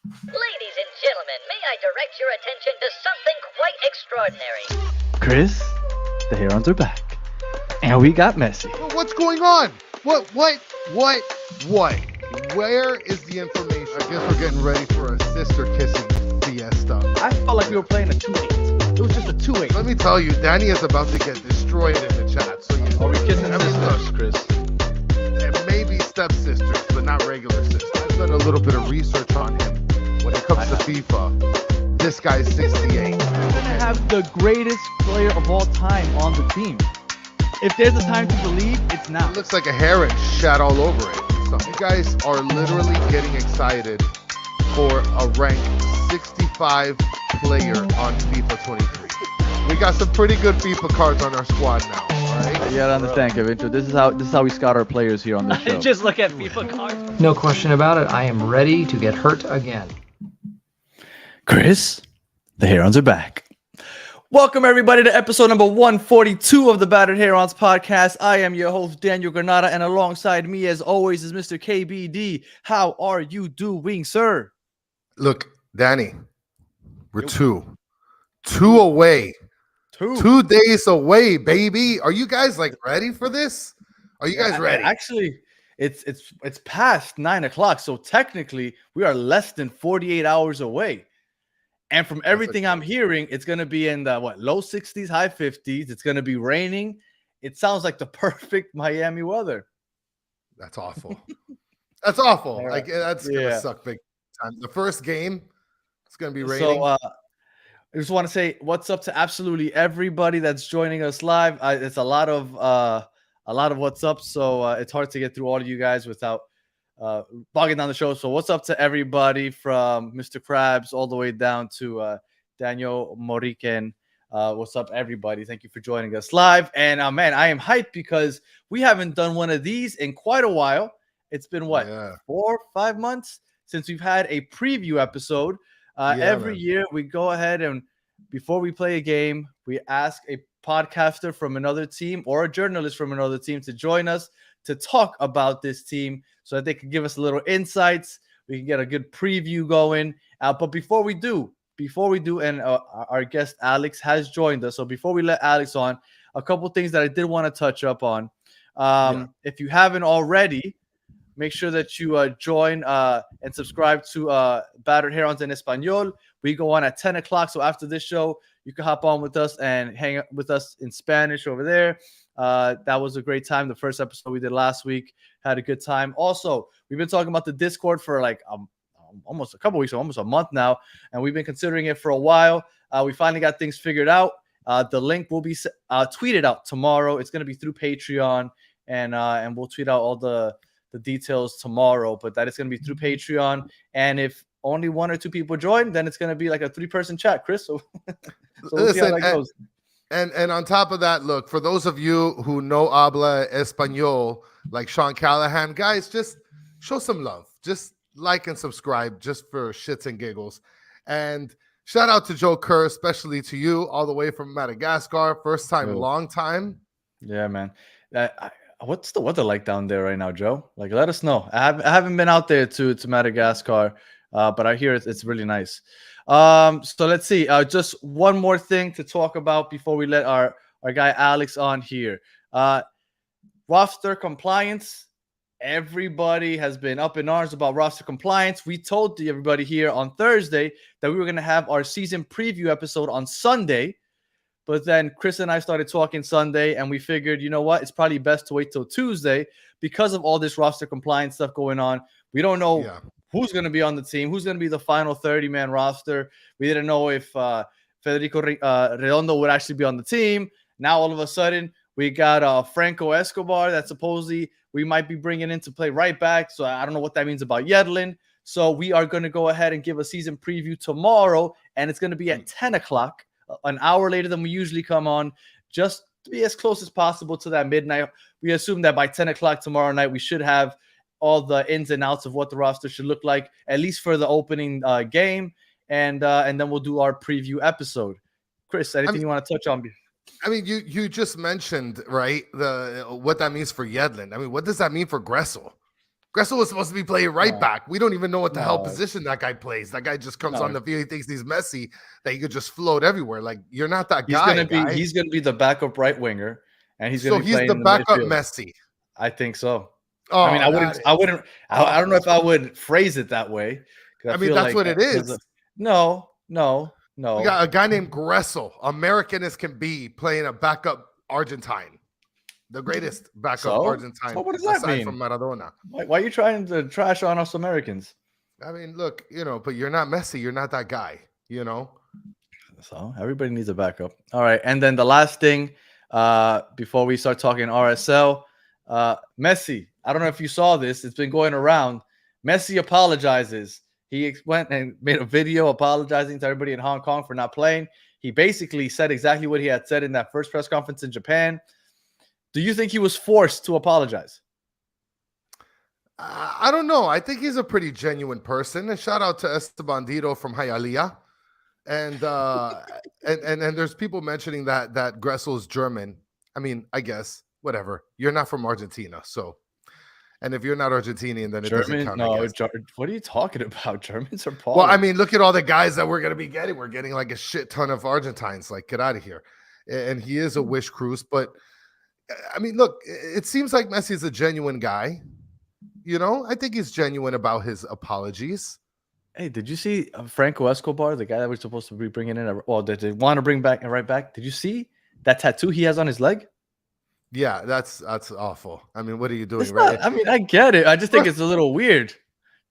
Ladies and gentlemen, may I direct your attention to something quite extraordinary? Chris, the Herons are back. And we got Messi. What's going on? What? Where is the information? I guess we're getting ready for a sister kissing fiesta. I felt like we were playing a 2-8. It was just a 2-8. Let me tell you, Danny is about to get destroyed in the chat. So Are we kissing sisters, Chris? And maybe stepsisters, but not regular sisters. I've done a little bit of research on him. When it comes to FIFA, this guy's 68. We're gonna have the greatest player of all time on the team. If there's a time to believe, it's now. It looks like a heron shat all over it. So you guys are literally getting excited for a ranked 65 player on FIFA 23. We got some pretty good FIFA cards on our squad now. All right? You gotta understand, Kevin. This is how we scout our players here on the show. Just look at FIFA cards. No question about it. I am ready to get hurt again. Chris, the Herons are back. Welcome, everybody, to episode number 142 of the Battered Herons podcast. I am your host, Daniel Granada, and alongside me, as always, is Mr. KBD. How are you doing, sir? Look, Danny, we're two away. 2 days away, baby. Are you guys ready for this? Are you guys ready? Actually, it's past 9 o'clock, so technically we are less than 48 hours away. And from everything I'm hearing, it's going to be in the low 60s, high 50s. It's going to be raining. It sounds like the perfect Miami weather. That's awful. That's awful. Right. That's going to suck big time. The first game, it's going to be raining. So I just want to say what's up to absolutely everybody that's joining us live. It's a lot of what's up. So it's hard to get through all of you guys without bogging down the show. So what's up to everybody from Mr. Krabs all the way down to Daniel Moriken. What's up, everybody? Thank you for joining us live. And man, I am hyped because we haven't done one of these in quite a while. It's been 4 or 5 months since we've had a preview episode. Every year we go ahead and before we play a game, we ask a podcaster from another team or a journalist from another team to join us to talk about this team so that they can give us a little insights. We can get a good preview going. But before we do, and our guest Alex has joined us. So before we let Alex on, a couple things that I did want to touch up on. If you haven't already, make sure that you join and subscribe to Battered Herons en Español. We go on at 10 o'clock. So after this show, you can hop on with us and hang out with us in Spanish over there. That was a great time. The first episode we did last week, had a good time. Also, we've been talking about the Discord for almost a couple weeks, almost a month now, and we've been considering it for a while. We finally got things figured out. The link will be tweeted out tomorrow. It's going to be through Patreon, and we'll tweet out all the details tomorrow. But that is going to be through Patreon, and if only 1 or 2 people join, then it's going to be like a 3-person chat, Chris. So we'll see how that goes. And on top of that, look, for those of you who know habla español, like Sean Callahan, guys, just show some love. Just like and subscribe just for shits and giggles. And shout out to Joe Kerr, especially to you, all the way from Madagascar. First time, long time. Yeah, man. What's the weather like down there right now, Joe? Let us know. I haven't been out there to Madagascar, but I hear it's really nice. So let's see. Just one more thing to talk about before we let our guy Alex on here. Roster compliance. Everybody has been up in arms about roster compliance. We told everybody here on Thursday that we were going to have our season preview episode on Sunday. But then Chris and I started talking Sunday, and we figured, you know what? It's probably best to wait till Tuesday because of all this roster compliance stuff going on. We don't know who's going to be on the team, who's going to be the final 30-man roster. We didn't know if Federico Redondo would actually be on the team. Now, all of a sudden, we got Franco Escobar that supposedly we might be bringing in to play right back. So I don't know what that means about Yedlin. So we are going to go ahead and give a season preview tomorrow, and it's going to be at 10 o'clock, an hour later than we usually come on, just to be as close as possible to that midnight. We assume that by 10 o'clock tomorrow night, we should have all the ins and outs of what the roster should look like, at least for the opening game. And then we'll do our preview episode. Chris, anything you want to touch on? I mean, you just mentioned, right, what that means for Yedlin. I mean, what does that mean for Gressel? Gressel was supposed to be playing right back. We don't even know what the hell No. position that guy plays. That guy just comes No. on the field. He thinks he's Messi, that he could just float everywhere. Like, you're not that guy. He's gonna be the backup right winger, and he's So gonna be he's playing the in the backup midfield. Messi. I think so. Oh, I mean, I don't know if I would phrase it that way. I mean, that's what it is. No. We got a guy named Gressel, American as can be, playing a backup Argentine. The greatest backup Argentine. So what does that mean? From Maradona. Why are you trying to trash on us Americans? I mean, look, but you're not Messi. You're not that guy, So everybody needs a backup. All right. And then the last thing, before we start talking RSL, Messi, I don't know if you saw this. It's been going around. Messi apologizes. He went and made a video apologizing to everybody in Hong Kong for not playing. He basically said exactly what he had said in that first press conference in Japan. Do you think he was forced to apologize? I don't know. I think he's a pretty genuine person. And shout out to Esteban Dito from Hialeah. And and there's people mentioning that Gressel is German. I mean, I guess whatever. You're not from Argentina, so. And if you're not Argentinian, then it doesn't count. No, what are you talking about? Germans are Polish. Well, I mean, look at all the guys that we're going to be getting. We're getting like a shit ton of Argentines. Like, get out of here. And he is a wish cruise. But, I mean, look, it seems like Messi's a genuine guy. I think he's genuine about his apologies. Hey, did you see Franco Escobar, the guy that we're supposed to be bringing in? Well, that they want to bring back and right back. Did you see that tattoo he has on his leg? Yeah, that's awful. I mean, what are you doing? I mean, I get it. I just think it's a little weird.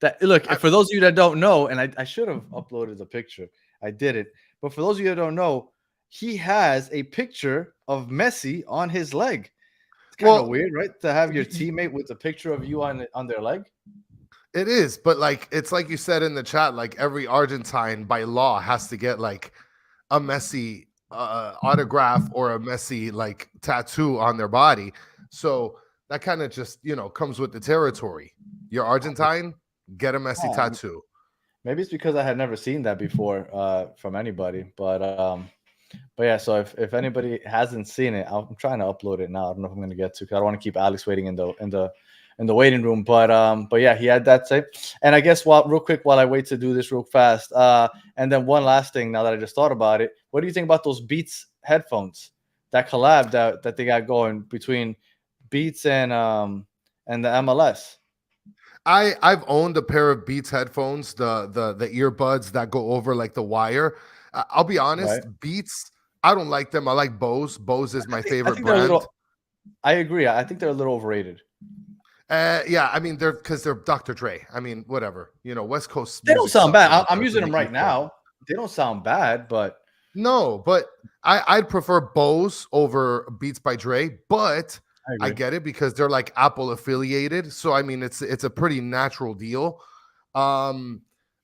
For those of you that don't know, and I should have uploaded the picture. I didn't. But for those of you that don't know, he has a picture of Messi on his leg. It's kind of weird, right? To have your teammate with a picture of you on their leg. It is, but it's like you said in the chat, like every Argentine by law has to get like a Messi autograph or a Messi like tattoo on their body. So that kind of just comes with the territory. You're Argentine, get a Messi tattoo. Maybe it's because I had never seen that before from anybody, but yeah. So if anybody hasn't seen it, I'm trying to upload it now. I don't know if I'm going to get to because I don't want to keep Alex waiting in the waiting room. But yeah, he had that same. And I guess real quick while I wait to do this real fast. And then one last thing now that I just thought about it. What do you think about those Beats headphones? That collab that they got going between Beats and the MLS? I've owned a pair of Beats headphones, the earbuds that go over like the wire. I'll be honest, right. Beats, I don't like them. I like Bose. Bose is my favorite brand. I agree. I think they're a little overrated. Yeah, I mean they're Dr. Dre. I mean, whatever. West Coast. They don't sound bad. I'm using them right now. They don't sound bad, but no. But I'd prefer Bose over Beats by Dre. But I get it because they're like Apple affiliated. So I mean, it's a pretty natural deal.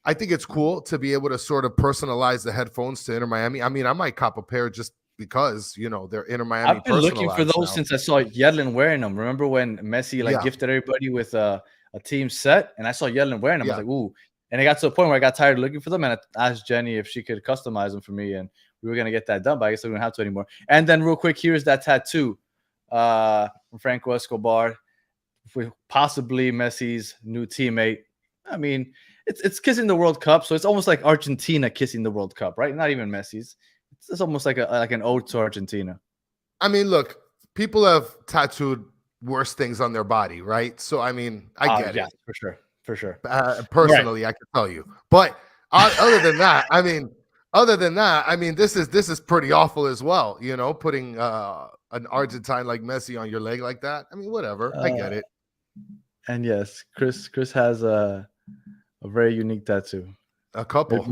I think it's cool to be able to sort of personalize the headphones to Inter Miami. I mean, I might cop a pair just because they're Inter Miami. I've been looking for those since I saw Yedlin wearing them. Remember when Messi gifted everybody with a team set, and I saw Yedlin wearing them. I was like, ooh! And it got to a point where I got tired of looking for them, and I asked Jenny if she could customize them for me, and we were gonna get that done. But I guess we don't have to anymore. And then real quick, here's that tattoo from Franco Escobar, with possibly Messi's new teammate. I mean, it's kissing the World Cup, so it's almost like Argentina kissing the World Cup, right? Not even Messi's. It's almost like an ode to Argentina. I mean, look, people have tattooed worse things on their body, right? So, I mean, I get it. For sure. Personally, right. I can tell you. But other than that, I mean, this is pretty awful as well. Putting an Argentine like Messi on your leg like that. I mean, whatever. I get it. And yes, Chris has a very unique tattoo. A couple.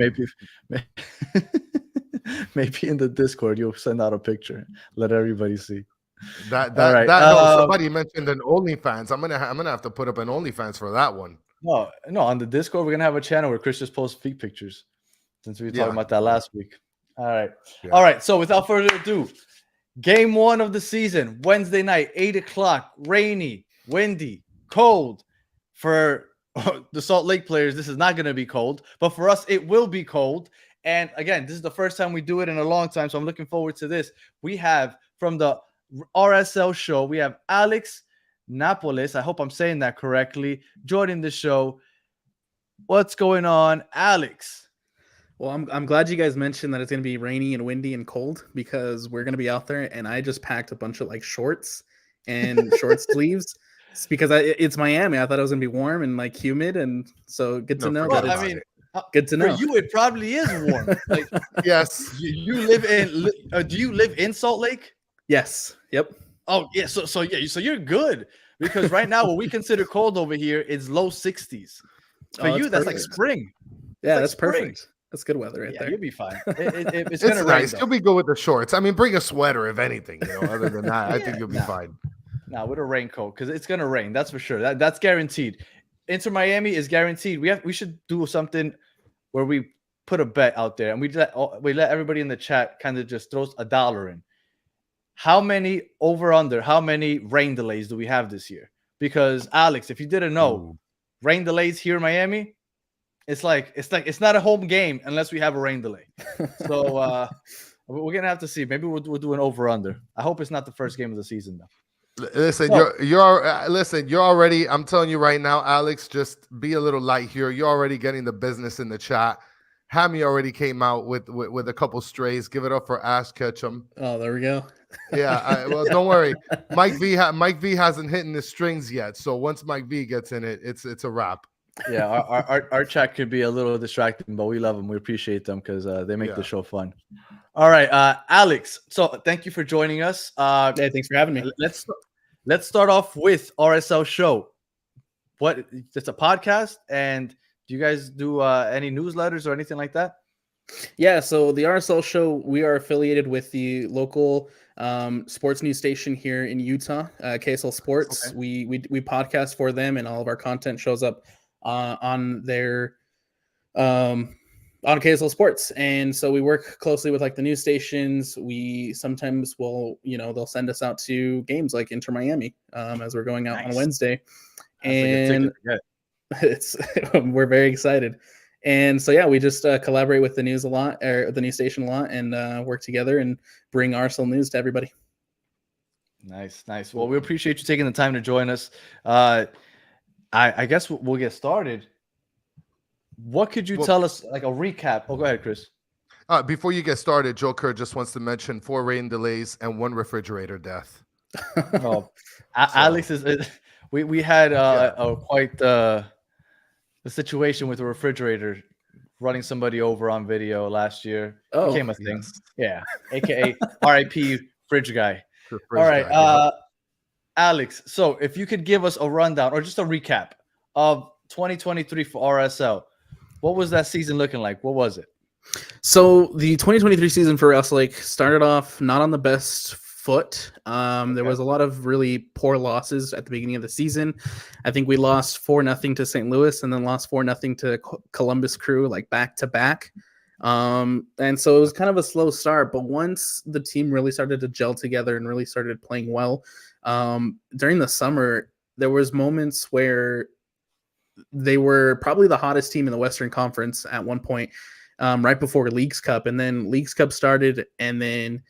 Maybe in the Discord you'll send out a picture, let everybody see. Somebody mentioned an OnlyFans. I'm gonna have to put up an OnlyFans for that one. No, on the Discord we're gonna have a channel where Chris just posts feet pictures, since we were talking about that last week. All right. So without further ado, game 1 of the season, Wednesday night, 8:00, rainy, windy, cold. For the Salt Lake players, this is not going to be cold, but for us, it will be cold. And again, this is the first time we do it in a long time, so I'm looking forward to this. We have from the RSL Show, we have Alex, Napoles. I hope I'm saying that correctly. Joining the show. What's going on, Alex? Well, I'm glad you guys mentioned that it's going to be rainy and windy and cold because we're going to be out there, and I just packed a bunch of like shorts and short sleeves. It's because it's Miami. I thought it was going to be warm and like humid, and so good to know that it's good to know. For you, it probably is warm. Like, Yes. you live in. Do you live in Salt Lake? Yes. Yep. Oh yeah. So you're good because right now what we consider cold over here is low 60s. For you, that's like spring. Yeah, like that's spring. Perfect. That's good weather right there. You'll be fine. It's It's gonna nice. rain. You'll be good with the shorts. I mean, bring a sweater if anything. Other than that, I think you'll be fine. Nah, with a raincoat because it's gonna rain. That's for sure. That's guaranteed. Inter Miami is guaranteed. We should do something where we put a bet out there and we let everybody in the chat kind of just throws $1 in. How many how many rain delays do we have this year? Because Alex, if you didn't know, rain delays here in Miami, it's not a home game unless we have a rain delay. So we're gonna have to see. Maybe we'll do an over/under. I hope it's not the first game of the season though. Listen, you're already. I'm telling you right now, Alex. Just be a little light here. You're already getting the business in the chat. Hammy already came out with a couple strays. Give it up for Ash Ketchum. Oh, there we go. Yeah, well, don't worry. Mike V hasn't hit the strings yet. So once Mike V gets in it, it's a wrap. Yeah, our chat could be a little distracting, but we love them. We appreciate them because they make the show fun. All right, Alex. So thank you for joining us. Yeah, thanks for having me. Let's start off with RSL Show. It's a podcast, and do you guys do any newsletters or anything like that? Yeah, so the RSL Show, we are affiliated with the local sports news station here in Utah, KSL Sports. Okay. We podcast for them, and all of our content shows up on their on KSL Sports. And so we work closely with like the news stations. We sometimes will, they'll send us out to games like Inter Miami as we're going out on Wednesday. And we're very excited. And so, yeah, we just collaborate with the news a lot, or the news station a lot, and work together and bring RSL news to everybody. Nice. Well, we appreciate you taking the time to join us. I guess we'll get started. What could you tell us, like a recap? Oh, go ahead, Chris. Before you get started, Joker just wants to mention 4 rain delays and 1 refrigerator death. Alex is. We had quite a situation with a refrigerator running somebody over on video last year. Became a thing. Yeah, aka RIP fridge guy. All right, Alex. So if you could give us a rundown or just a recap of 2023 for RSL, what was that season looking like? What was it? So the 2023 season for us started off not on the best foot. There was a lot of really poor losses at the beginning of the season. I think we lost 4-0 to St. Louis and then lost 4-0 to Columbus Crew, back to back. And so it was kind of a slow start, but once the team really started to gel together and really started playing well, during the summer, there was moments where they were probably the hottest team in the Western Conference at one point, right before Leagues Cup. And then Leagues Cup started, and then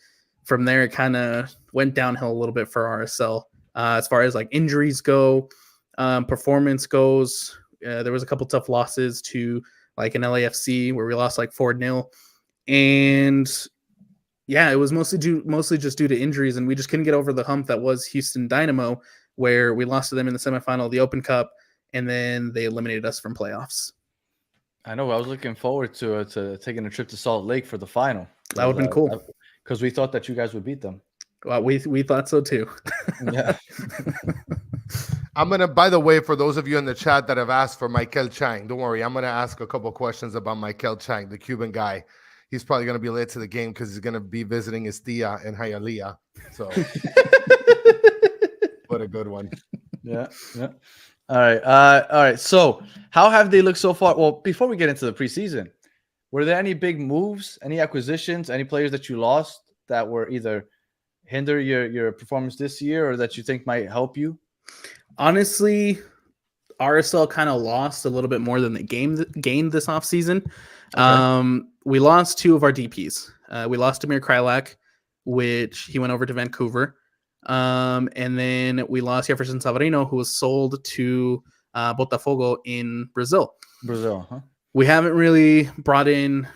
from there, it kind of went downhill a little bit for RSL. As far as injuries go, performance goes, there was a couple tough losses to an LAFC where we lost 4-0. And yeah, it was mostly just due to injuries, and we just couldn't get over the hump that was Houston Dynamo, where we lost to them in the semifinal of the Open Cup, and then they eliminated us from playoffs. I know. I was looking forward to taking a trip to Salt Lake for the final. That would have been cool. Because we thought that you guys would beat them. Well, we thought so too. Yeah. I'm going to, by the way, for those of you in the chat that have asked for Michael Chang, don't worry. I'm going to ask a couple questions about Michael Chang, the Cuban guy. He's probably going to be late to the game because he's going to be visiting his tia in Hialeah. So, what a good one. Yeah. All right. So, how have they looked so far? Well, before we get into the preseason, were there any big moves, any acquisitions, any players that you lost that were either hinder your performance this year or that you think might help you? Honestly, RSL kind of lost a little bit more than they gained this offseason. Okay. We lost 2 of our DPs. We lost Amir Krylak, which he went over to Vancouver. And then we lost Jefferson Savarino, who was sold to Botafogo in Brazil. Brazil, huh? We haven't really brought in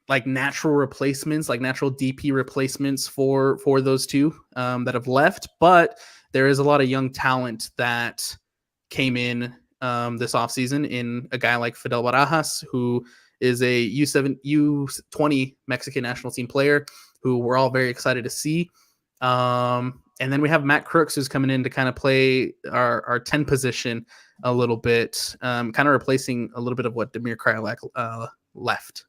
like natural replacements, like natural DP replacements for those two that have left, but there is a lot of young talent that came in this offseason in a guy like Fidel Barajas, who is a U20 Mexican national team player who we're all very excited to see. And then we have Matt Crooks, who's coming in to kind of play our 10 position a little bit, kind of replacing a little bit of what Damir Krajlak left.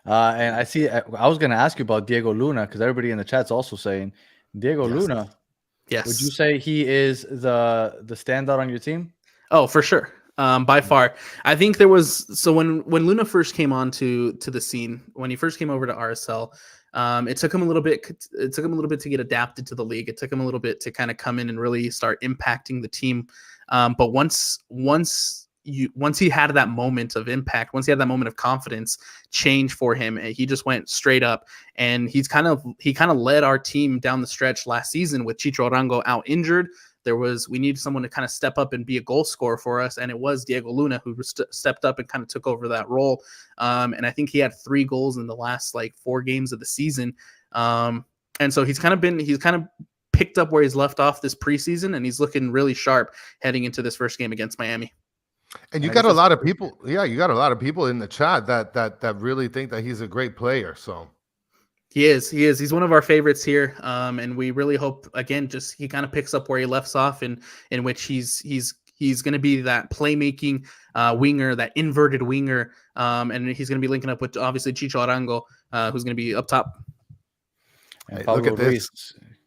And I see, I was going to ask you about Diego Luna, because everybody in the chat's also saying Diego Luna. Yes. Would you say he is the standout on your team? Oh, for sure. By far. I think there was, so when Luna first came on to the scene, when he first came over to RSL, it took him a little bit to get adapted to the league. It took him a little bit to kind of come in and really start impacting the team. But once he had that moment of impact, once he had that moment of confidence change for him, he just went straight up, and he kind of led our team down the stretch last season with Chicho Arango out injured. We needed someone to kind of step up and be a goal scorer for us, and it was Diego Luna who stepped up and kind of took over that role. And I think he had 3 goals in the last 4 games of the season. And so he's kind of picked up where he's left off this preseason, and he's looking really sharp heading into this first game against Miami. And you got a lot of people, you got a lot of people in the chat that really think that he's a great player. So he is. He's one of our favorites here, and we really hope again, just he kind of picks up where he left off, in which he's going to be that playmaking winger, that inverted winger, and he's going to be linking up with obviously Chicho Arango, who's going to be up top. And Pablo Ruiz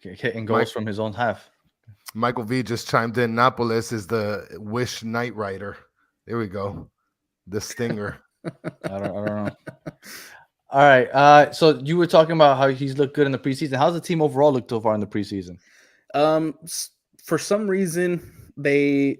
hitting goals from his own half. Michael V just chimed in. Napoles is the Wish Knight Rider. There we go. The Stinger. I don't know. All right. So you were talking about how he's looked good in the preseason. How's the team overall looked so far in the preseason? For some reason they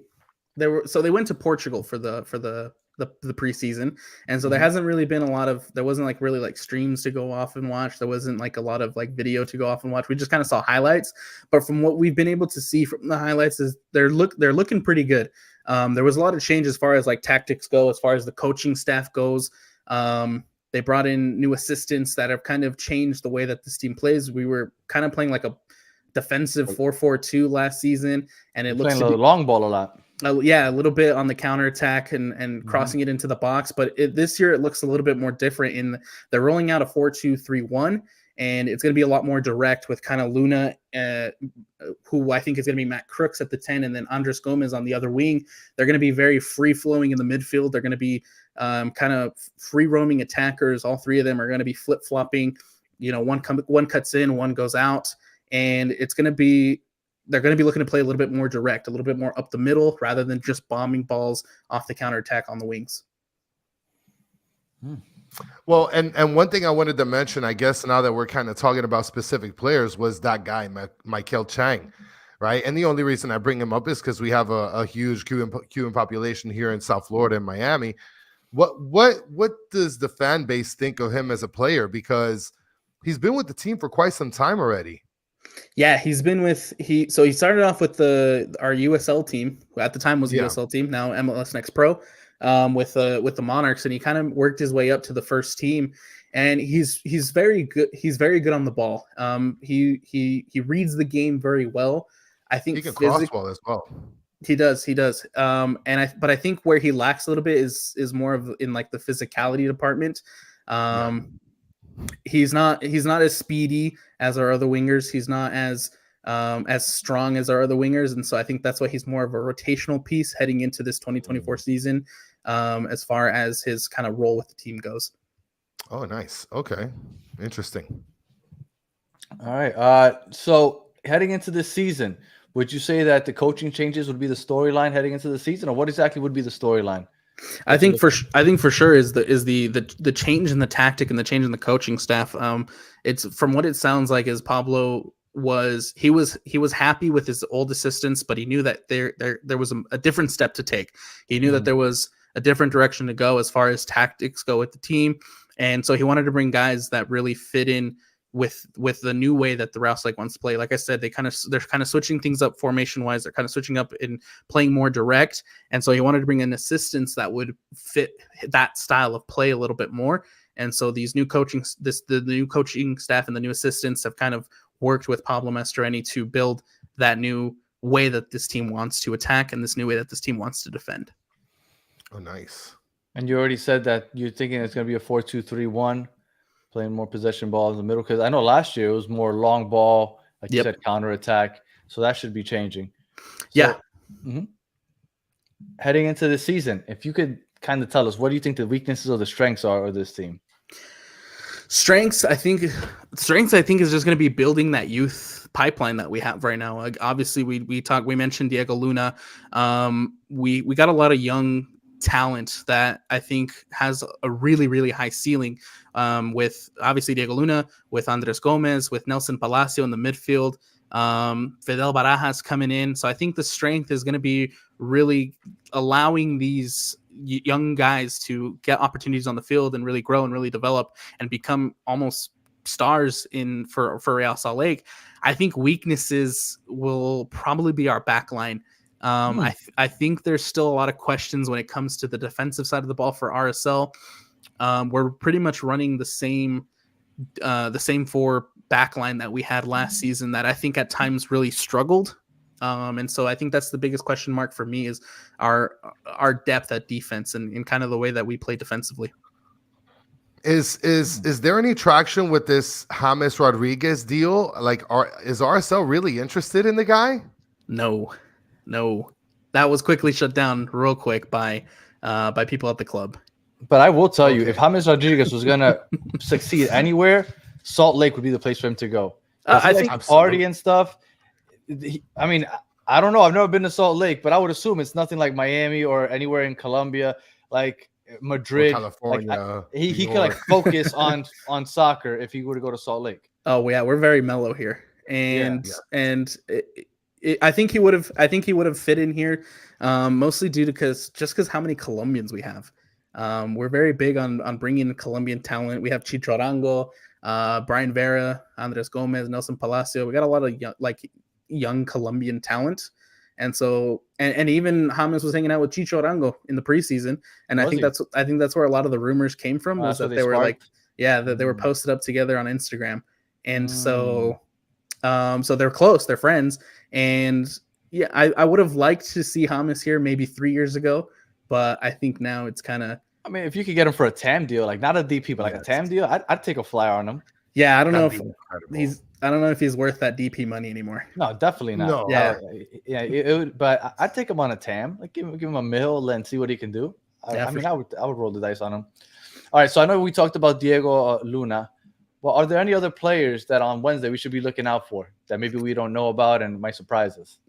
went to Portugal for the preseason, and so there hasn't really been there wasn't really streams to go off and watch. There wasn't a lot of video to go off and watch. We just kind of saw highlights, but from what we've been able to see from the highlights is they're looking pretty good. There was a lot of change as far as tactics go, as far as the coaching staff goes. They brought in new assistants that have kind of changed the way that this team plays. We were kind of playing a defensive 4-4-2 last season, and it looks playing long ball a lot. Yeah, a little bit on the counterattack and crossing it into the box. But this year it looks a little bit more different. They're rolling out a 4-2-3-1, and it's going to be a lot more direct with kind of Luna, who I think is going to be Matt Crooks at the 10, and then Andres Gomez on the other wing. They're going to be very free-flowing in the midfield. They're going to be kind of free-roaming attackers. All 3 of them are going to be flip-flopping. One cuts in, one goes out, and they're going to be looking to play a little bit more direct, a little bit more up the middle, rather than just bombing balls off the counterattack on the wings. Well, and one thing I wanted to mention, I guess, now that we're kind of talking about specific players, was that guy, Michael Chang, right? And the only reason I bring him up is because we have a huge Cuban population here in South Florida and Miami. What does the fan base think of him as a player? Because he's been with the team for quite some time already. Yeah, he's been he started off with our USL team, who at the time was USL team, now MLS Next Pro, with the Monarchs, and he kind of worked his way up to the first team, and he's very good. He's very good on the ball. He reads the game very well. I think he can cross well as well. He does. But I think where he lacks a little bit is more of in the physicality department. He's not as speedy as our other wingers. He's not as strong as our other wingers, and so I think that's why he's more of a rotational piece heading into this 2024 season, as far as his kind of role with the team goes. Oh, nice. Okay, interesting. All right. So heading into this season, would you say that the coaching changes would be the storyline heading into the season, or what exactly would be the storyline? I think for sure is the change in the tactic and the change in the coaching staff. It's from what it sounds like is Pablo was happy with his old assistants, but he knew that there was a different step to take. He knew that there was a different direction to go as far as tactics go with the team, and so he wanted to bring guys that really fit in with the new way that the Rouse Lake wants to play. Like I said, they're kind of switching things up formation wise. They're kind of switching up in playing more direct, and so he wanted to bring in assistants that would fit that style of play a little bit more. And so these new the new coaching staff and the new assistants have kind of worked with Pablo Mastroeni to build that new way that this team wants to attack and this new way that this team wants to defend. Oh, nice. And you already said that you're thinking it's going to be a 4-2-3-1, playing more possession ball in the middle. Because I know last year it was more long ball, like you said, counterattack. So that should be changing. So, heading into the season, if you could kind of tell us, what do you think the weaknesses or the strengths are of this team? Strengths, I think is just going to be building that youth pipeline that we have right now. Like, obviously, we mentioned Diego Luna. We got a lot of young talent that I think has a really, really high ceiling. With obviously Diego Luna, with Andres Gomez, with Nelson Palacio in the midfield, Fidel Barajas coming in. So I think the strength is going to be really allowing these young guys to get opportunities on the field and really grow and really develop and become almost stars for Real Salt Lake. I think weaknesses will probably be our back line. I think there's still a lot of questions when it comes to the defensive side of the ball for RSL. We're pretty much running the same four back line that we had last season that I think at times really struggled. And so I think that's the biggest question mark for me is our depth at defense and kind of the way that we play defensively. Is there any traction with this James Rodriguez deal? Like, is RSL really interested in the guy? No, that was quickly shut down real quick by people at the club. But I will tell you, if James Rodriguez was gonna succeed anywhere, Salt Lake would be the place for him to go. I think party and stuff. I mean, I don't know. I've never been to Salt Lake, but I would assume it's nothing like Miami or anywhere in Colombia, like Madrid, California. Like, he could like focus on soccer if he were to go to Salt Lake. Oh yeah, we're very mellow here, and I think he would have fit in here, mostly due to because how many Colombians we have. We're very big on bringing in Colombian talent. We have Chicho Arango, Brian Vera, Andres Gomez, Nelson Palacio. We got a lot of young Colombian talent. And so, and even James was hanging out with Chicho Arango in the preseason. And I think that's where a lot of the rumors came from, was that they were like, that they were posted up together on Instagram. And so they're close, they're friends. And yeah, I would have liked to see James here maybe 3 years ago, but I think now it's kind of, I mean, if you could get him for a TAM deal, like not a DP, but like a TAM deal, I'd take a flyer on him. Yeah, I don't know if he's worth that DP money anymore. No, definitely not. No. Yeah, it would, but I'd take him on a TAM. Like give him a $1 and see what he can do. I would roll the dice on him. All right, so I know we talked about Diego Luna. Well, are there any other players that on Wednesday we should be looking out for that maybe we don't know about and might surprise us?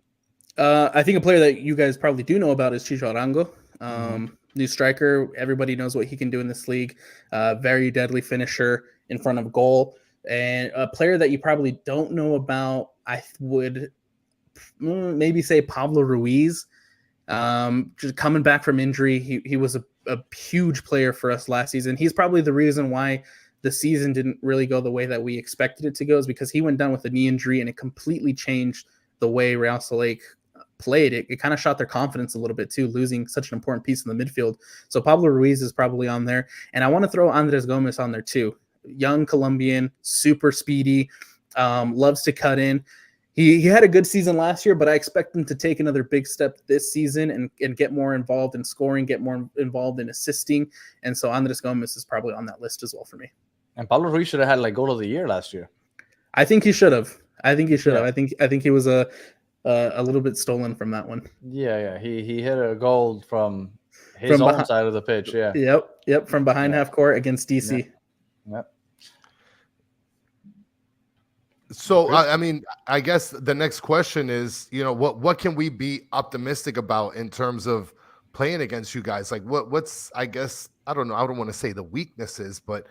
I think a player that you guys probably do know about is Chicho Arango. New striker. Everybody knows what he can do in this league. Very deadly finisher in front of goal. And a player that you probably don't know about, I would maybe say Pablo Ruiz. Just coming back from injury, he was a huge player for us last season. He's probably the reason why the season didn't really go the way that we expected it to go, is because he went down with a knee injury and it completely changed the way Real Salt Lake played. It kind of shot their confidence a little bit too, losing such an important piece in the midfield. So Pablo Ruiz is probably on there. And I want to throw Andres Gomez on there too. Young Colombian, super speedy, loves to cut in. He had a good season last year, but I expect him to take another big step this season and get more involved in scoring, get more involved in assisting. And so Andres Gomez is probably on that list as well for me. And Pablo Ruiz should have had like goal of the year last year. I think he should have. I think he was a little bit stolen from that one. Yeah. He hit a goal from his own side of the pitch. Yeah. Yep. From behind half court against DC. Yep. So, I mean, I guess the next question is, what can we be optimistic about in terms of playing against you guys? Like, what's, I guess, I don't know. I don't want to say the weaknesses, but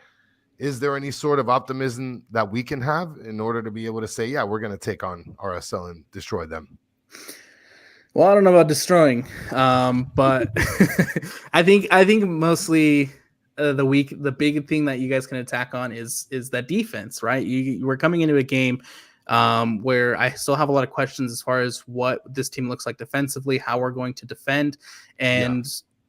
is there any sort of optimism that we can have in order to be able to say, yeah, we're going to take on RSL and destroy them? Well, I don't know about destroying, but I think mostly the big thing that you guys can attack on is that defense, right? We're coming into a game where I still have a lot of questions as far as what this team looks like defensively, how we're going to defend, and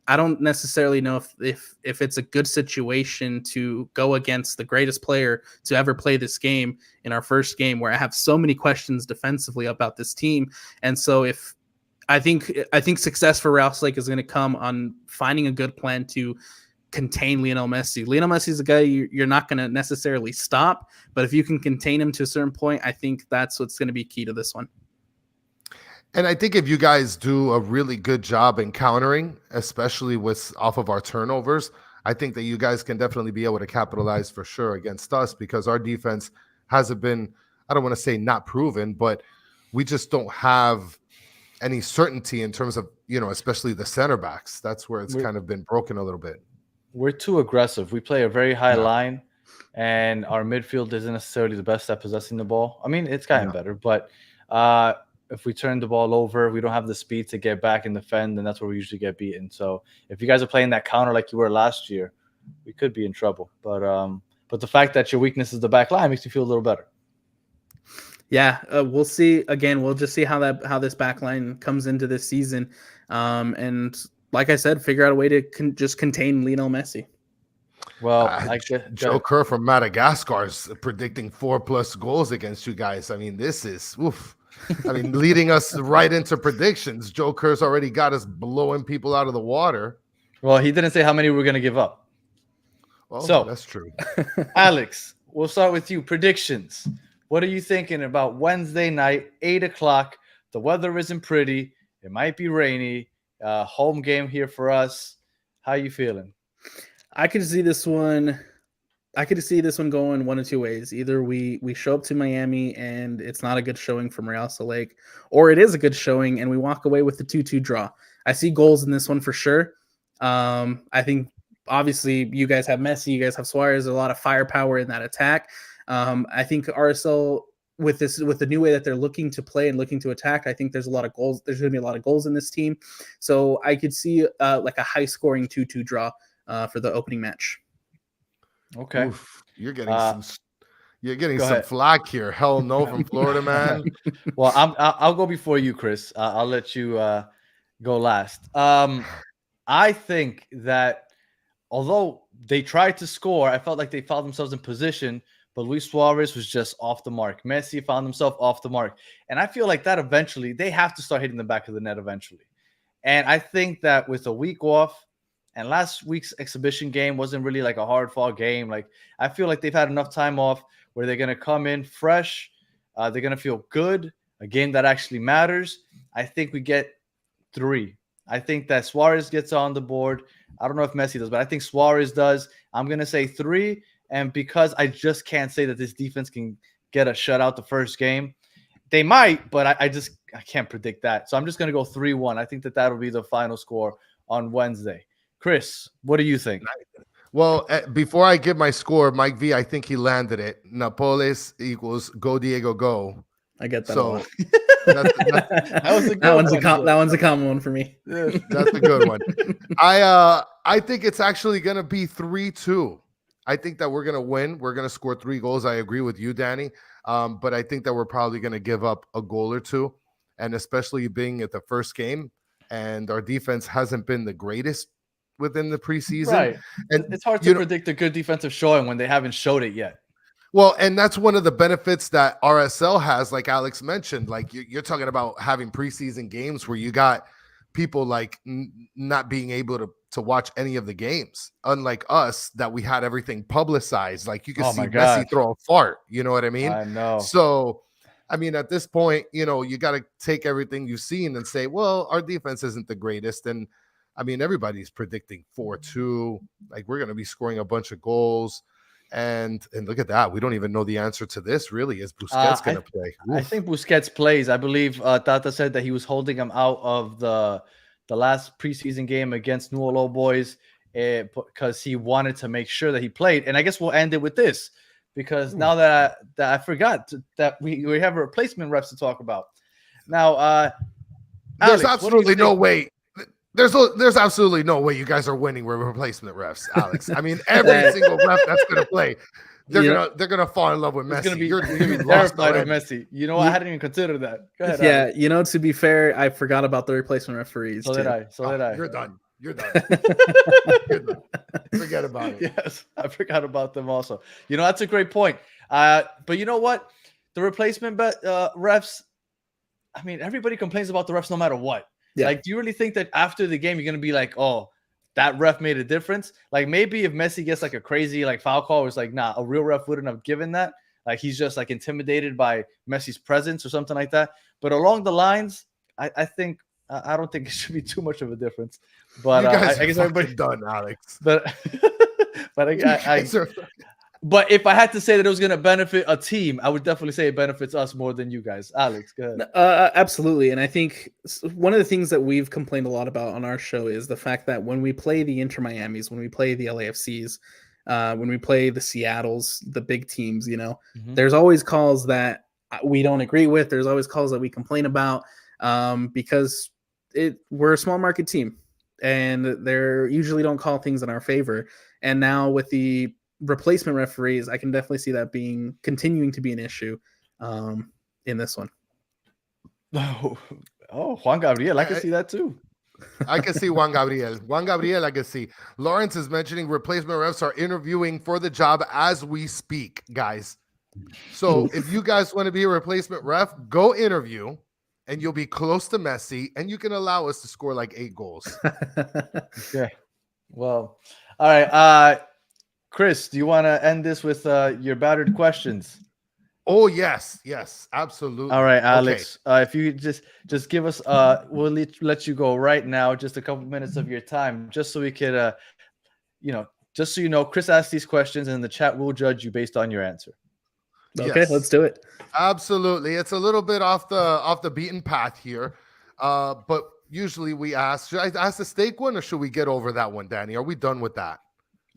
I don't necessarily know if it's a good situation to go against the greatest player to ever play this game in our first game, where I have so many questions defensively about this team. And so I think success for Real Lake is going to come on finding a good plan to contain Lionel Messi. Lionel Messi is a guy you're not going to necessarily stop, but if you can contain him to a certain point, I think that's what's going to be key to this one. And I think if you guys do a really good job in countering, especially off of our turnovers, I think that you guys can definitely be able to capitalize for sure against us, because our defense hasn't been, I don't want to say not proven, but we just don't have any certainty in terms of, especially the center backs. That's where it's kind of been broken a little bit. We're too aggressive. We play a very high line, and our midfield isn't necessarily the best at possessing the ball. I mean, it's gotten better, but if we turn the ball over, we don't have the speed to get back and defend, and that's where we usually get beaten. So if you guys are playing that counter like you were last year, we could be in trouble. But the fact that your weakness is the back line makes me feel a little better. Yeah, we'll see. Again, we'll just see how this back line comes into this season. And like I said, figure out a way to just contain Lionel Messi. Well, Joe Kerr from Madagascar is predicting 4+ goals against you guys. I mean, this is oof. I mean, leading us right into predictions. Joe Kerr's already got us blowing people out of the water. Well, he didn't say how many we're going to give up. Well, so that's true. Alex, we'll start with you. Predictions. What are you thinking about Wednesday night, 8 o'clock? The weather isn't pretty. It might be rainy. Home game here for us. How are you feeling? I could see this one going one of two ways. Either we show up to Miami and it's not a good showing from Real Lake, or it is a good showing and we walk away with the 2-2 draw. I see goals in this one for sure. I think obviously you guys have Messi, you guys have Suarez, a lot of firepower in that attack. I think RSL with the new way that they're looking to play and looking to attack, I think there's a lot of goals. There's going to be a lot of goals in this team. So I could see like a high scoring 2-2 draw for the opening match. Okay. Oof, you're getting some flack here. Hell no from Florida, man. Well, I'll go before you, Chris. I'll let you go last. I think that although they tried to score, I felt like they found themselves in position, but Luis Suarez was just off the mark. Messi found himself off the mark. And I feel like that eventually, they have to start hitting the back of the net eventually. And I think that with a week off, and last week's exhibition game wasn't really like a hard-fought game. Like, I feel like they've had enough time off where they're going to come in fresh. They're going to feel good, a game that actually matters. I think we get 3. I think that Suarez gets on the board. I don't know if Messi does, but I think Suarez does. I'm going to say 3. And because I just can't say that this defense can get a shutout the first game, they might, but I can't predict that. So I'm just going to go 3-1. I think that that'll be the final score on Wednesday. Chris, what do you think? Well, before I give my score, Mike V, I think he landed it. Napoles equals go Diego go. I get that. So that one's a common one for me. That's a good one. I think it's actually going to be 3-2. I think that we're going to win. We're going to score 3 goals. I agree with you, Danny. But I think that we're probably going to give up a goal or 2, and especially being at the first game, and our defense hasn't been the greatest within the preseason. Right. And it's hard to predict a good defensive showing when they haven't showed it yet. Well, and that's one of the benefits that RSL has, like Alex mentioned. Like you're talking about having preseason games where you got people like not being able to watch any of the games, unlike us that we had everything publicized. Like you could see Messi throw a fart. You know what I mean? I know. So, I mean, at this point, you got to take everything you've seen and say, well, our defense isn't the greatest. And I mean, everybody's predicting 4-2. Like we're going to be scoring a bunch of goals. And look at that. We don't even know the answer to this, really. Is Busquets going to play? Oof. I think Busquets plays. I believe Tata said that he was holding him out of the last preseason game against New Old Boys because he wanted to make sure that he played. And I guess we'll end it with this because now that I forgot that we have a replacement reps to talk about. Now, there's absolutely no way. There's absolutely no way you guys are winning with replacement refs, Alex. I mean, every single ref that's gonna play, they're gonna fall in love with It's Messi. gonna be, You're lost terrified of already. Messi. You know, I hadn't even considered that. Go ahead. Yeah, Alex. you know, to be fair, I forgot about the replacement referees. So too. did I. So did I. You're done. You're done. You're done. Forget about it. Yes, I forgot about them also. You know, that's a great point. But you know what? The replacement refs, I mean, everybody complains about the refs no matter what. Yeah. Like, do you really think that after the game, you're going to be like, oh, that ref made a difference? Like, maybe if Messi gets like a crazy like foul call, it's like, nah, a real ref wouldn't have given that. Like, he's just like intimidated by Messi's presence or something like that. But along the lines, I think, I don't think it should be too much of a difference. But You guys I guess are everybody done, Alex. But but if I had to say that it was going to benefit a team, I would definitely say it benefits us more than you guys. Alex, go ahead. Absolutely. And I think one of the things that we've complained a lot about on our show is the fact that when we play the Inter Miamis, when we play the LAFCs, when we play the Seattles, the big teams, you know, there's always calls that we don't agree with. There's always calls that we complain about because we're a small market team and they usually don't call things in our favor. And now with the replacement referees, I can definitely see that continuing to be an issue in this one. Oh, Juan Gabriel, I can see that too. I can see Juan Gabriel. Juan Gabriel, I can see. Lawrence is mentioning replacement refs are interviewing for the job as we speak, guys. So if you guys want to be a replacement ref, go interview, and you'll be close to Messi, and you can allow us to score like 8 goals. Okay. Well, all right. Chris, do you want to end this with your battered questions? Oh, yes, absolutely. All right, Alex. Okay. If you just give us, we'll let you go right now. Just a couple minutes of your time, just so we could, just so you know, Chris asked these questions, and the chat will judge you based on your answer. Okay, yes. Let's do it. Absolutely. It's a little bit off the beaten path here, but usually we ask. Should I ask the steak one, or should we get over that one, Danny? Are we done with that?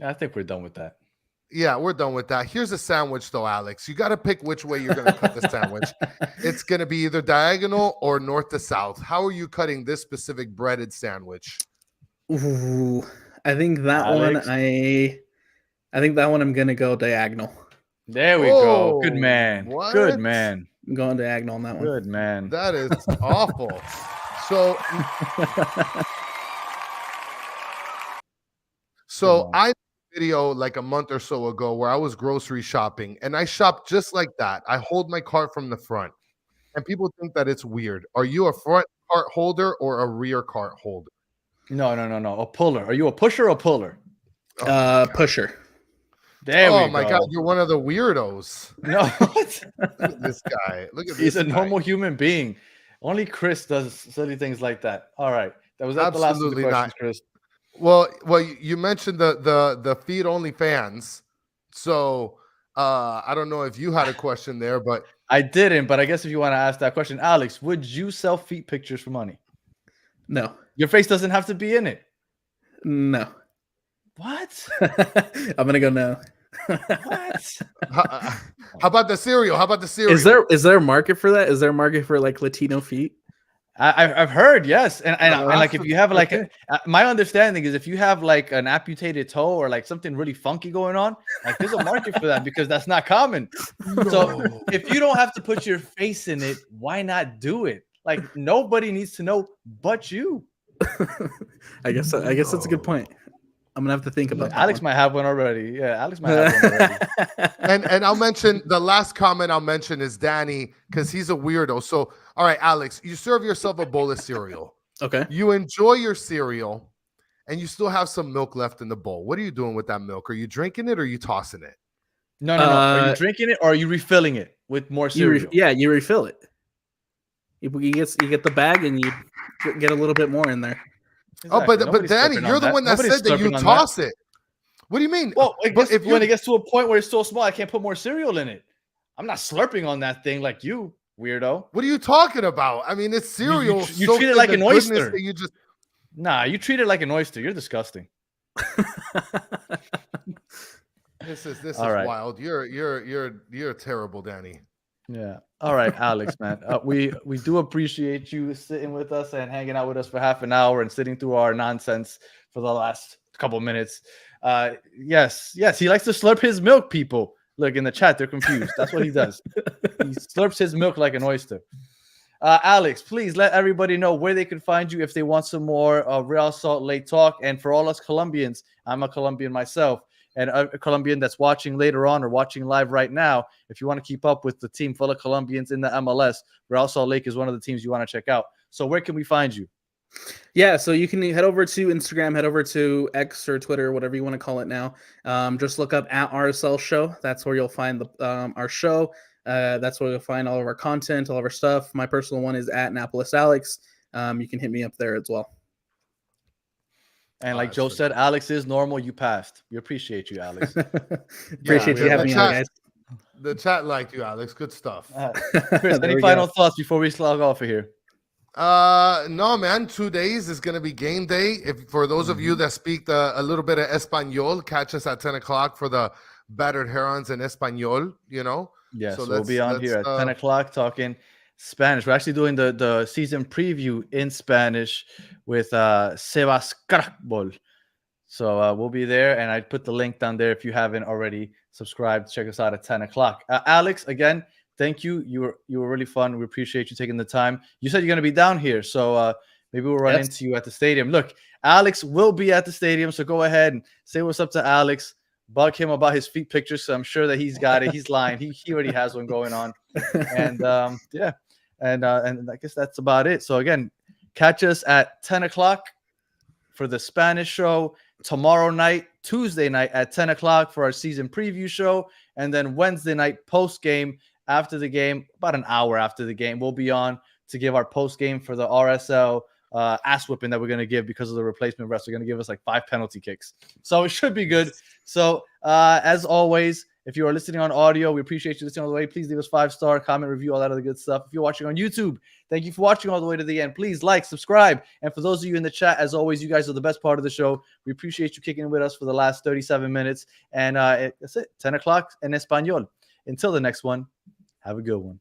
I think we're done with that. Yeah, we're done with that. Here's a sandwich, though, Alex. You got to pick which way you're going to cut the sandwich. It's going to be either diagonal or north to south. How are you cutting this specific breaded sandwich? Ooh, I think that Alex? I think that one I'm going to go diagonal. There we go. Good man. What? Good man. I'm going diagonal on that one. Good man. That is awful. So I video like a month or so ago where I was grocery shopping, and I shopped just like that. I hold my cart from the front, and people think that it's weird. Are you a front cart holder or a rear cart holder? No. A puller. Are you a pusher or a puller? Pusher. There we go. Oh my God, you're one of the weirdos. No, look at this guy. Look at this. He's a normal human being. Only Chris does silly things like that. All right, that was the last of the questions, Chris. Well, you mentioned the feed only fans, so I don't know if you had a question there, but I didn't. But I guess if you want to ask that question, Alex, would you sell feet pictures for money? No. Your face doesn't have to be in it. No. What? I'm gonna go no. What? How about the cereal? How about the cereal? Is there a market for that? Is there a market for like Latino feet? I've heard, yes, and like if you have like my understanding is if you have like an amputated toe or like something really funky going on, like there's a market for that because that's not common. No. So if you don't have to put your face in it, why not do it? Like nobody needs to know but you. I guess that's a good point. I'm gonna have to think about that. Alex might have one already. Yeah, Alex might have one already. and I'll mention the last comment I'll mention is Danny because he's a weirdo. So, all right, Alex, you serve yourself a bowl of cereal. Okay. You enjoy your cereal, and you still have some milk left in the bowl. What are you doing with that milk? Are you drinking it or are you tossing it? No. Are you drinking it or are you refilling it with more cereal? You refill it. You get the bag and you get a little bit more in there. Exactly. Oh, but Danny, you're the one that said that you toss it. What do you mean? Well, when it gets to a point where it's so small, I can't put more cereal in it. I'm not slurping on that thing like you, weirdo. What are you talking about? I mean, it's cereal. You treat it like an oyster. Nah, you treat it like an oyster. You're disgusting. This is right. wild. You're terrible, Danny. Yeah. All right, Alex, man. We do appreciate you sitting with us and hanging out with us for half an hour and sitting through our nonsense for the last couple minutes. Yes, he likes to slurp his milk, people. Look, in the chat, they're confused. That's what he does. He slurps his milk like an oyster. Alex, please let everybody know where they can find you if they want some more Real Salt Lake talk. And for all us Colombians, I'm a Colombian myself, and a Colombian that's watching later on or watching live right now, if you want to keep up with the team full of Colombians in the MLS, Real Salt Lake is one of the teams you want to check out. So where can we find you? Yeah, so you can head over to Instagram, head over to X or Twitter, whatever you want to call it now. Just look up at RSL Show. That's where you'll find our show. That's where you'll find all of our content, all of our stuff. My personal one is at Napolis Alex. You can hit me up there as well. And like Joe said, Alex is normal. You passed. We appreciate you, Alex. Appreciate you having me on, guys. The chat liked you, Alex. Good stuff. Chris, any final thoughts before we slog off of here? No, man. 2 days is gonna be game day. If for those of you that speak a little bit of Espanol, catch us at 10 o'clock for the Battered Herons in Espanol. You know. Yes, so we'll be on here at 10 o'clock talking Spanish. We're actually doing the season preview in Spanish with Sebas Crackball. So we'll be there, and I put the link down there if you haven't already subscribed. Check us out at 10 o'clock. Alex, again, thank you. You were really fun. We appreciate you taking the time. You said you're going to be down here, so maybe we'll run into you at the stadium. Look, Alex will be at the stadium, so go ahead and say what's up to Alex. Bug him about his feet pictures, so I'm sure that he's got it. He's lying. He already has one going on. And and I guess that's about it. So again, catch us at 10 o'clock for the Spanish show. Tomorrow night, Tuesday night at 10 o'clock for our season preview show. And then Wednesday night post game after the game, about an hour after the game, we'll be on to give our post game for the RSL ass whipping that we're going to give because of the replacement refs. They're going to give us like 5 penalty kicks. So it should be good. So as always, if you are listening on audio, we appreciate you listening all the way. Please leave us 5-star, comment, review, all that other good stuff. If you're watching on YouTube, thank you for watching all the way to the end. Please like, subscribe. And for those of you in the chat, as always, you guys are the best part of the show. We appreciate you kicking with us for the last 37 minutes. And that's it, 10 o'clock in Espanol. Until the next one, have a good one.